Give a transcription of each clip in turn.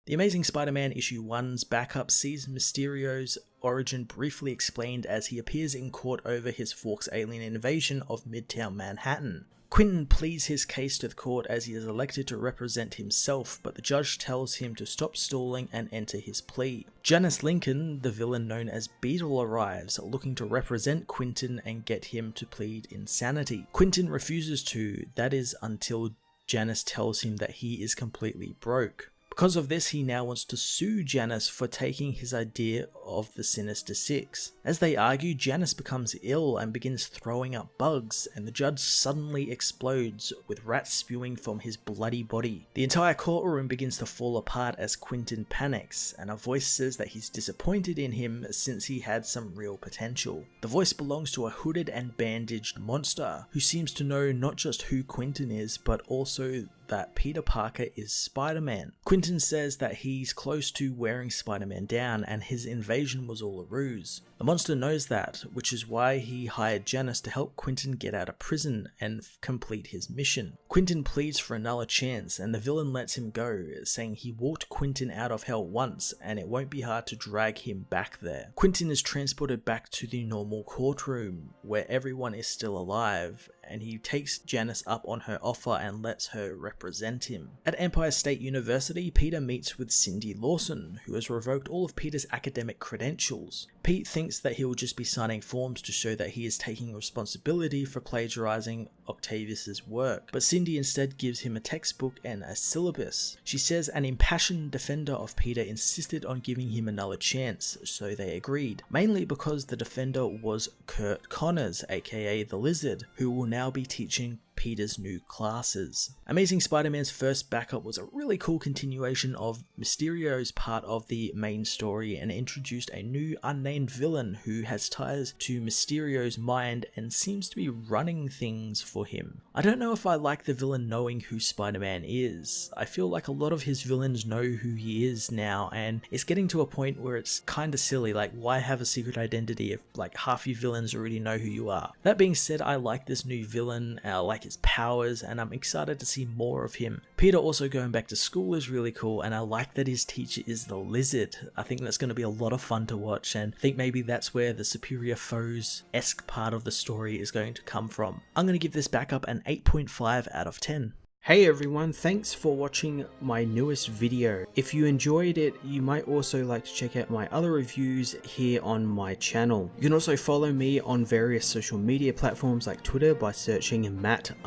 The Amazing Spider-Man issue 1's backup sees Mysterio's origin briefly explained as he appears in court over his fork's alien invasion of Midtown Manhattan. Quentin pleads his case to the court as he is elected to represent himself, but the judge tells him to stop stalling and enter his plea. Janice Lincoln, the villain known as Beetle, arrives, looking to represent Quentin and get him to plead insanity. Quentin refuses to, that is until Janice tells him that he is completely broke. Because of this, he now wants to sue Janice for taking his idea of the Sinister Six. As they argue, Janice becomes ill and begins throwing up bugs, and the judge suddenly explodes, with rats spewing from his bloody body. The entire courtroom begins to fall apart as Quentin panics, and a voice says that he's disappointed in him since he had some real potential. The voice belongs to a hooded and bandaged monster, who seems to know not just who Quentin is, but also that Peter Parker is Spider-Man. Quentin says that he's close to wearing Spider-Man down and his invasion was all a ruse. The monster knows that, which is why he hired Janice to help Quentin get out of prison and complete his mission. Quentin pleads for another chance and the villain lets him go, saying he walked Quentin out of hell once and it won't be hard to drag him back there. Quentin is transported back to the normal courtroom, where everyone is still alive, and he takes Janice up on her offer and lets her represent him. At Empire State University, Peter meets with Cindy Lawson, who has revoked all of Peter's academic credentials. Pete thinks that he will just be signing forms to show that he is taking responsibility for plagiarizing Octavius's work, but Cindy instead gives him a textbook and a syllabus. She says an impassioned defender of Peter insisted on giving him another chance, so they agreed, mainly because the defender was Kurt Connors, aka the Lizard, who will now be teaching Peter's new classes. Amazing Spider-Man's first backup was a really cool continuation of Mysterio's part of the main story and introduced a new unnamed villain who has ties to Mysterio's mind and seems to be running things for him. I don't know if I like the villain knowing who Spider-Man is. I feel like a lot of his villains know who he is now, and it's getting to a point where it's kinda silly, like why have a secret identity if like half your villains already know who you are. That being said, I like this new villain, I like his powers, and I'm excited to see more of him. Peter also going back to school is really cool, and I like that his teacher is the Lizard. I think that's going to be a lot of fun to watch, and I think maybe that's where the superior foes-esque part of the story is going to come from. I'm going to give this backup an 8.5 out of 10. Hey everyone, thanks for watching my newest video. If you enjoyed it, you might also like to check out my other reviews here on my channel. You can also follow me on various social media platforms like Twitter by searching Matt_FOS,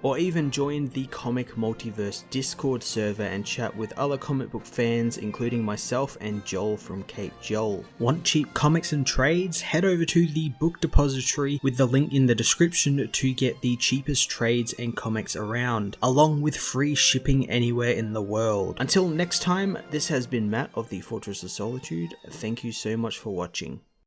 or even join the Comic Multiverse Discord server and chat with other comic book fans, including myself and Joel from Cape Joel. Want cheap comics and trades? Head over to the book depository with the link in the description to get the cheapest trades and comics around, along with free shipping anywhere in the world. Until next time, this has been Matt of the Fortress of Solitude. Thank you so much for watching.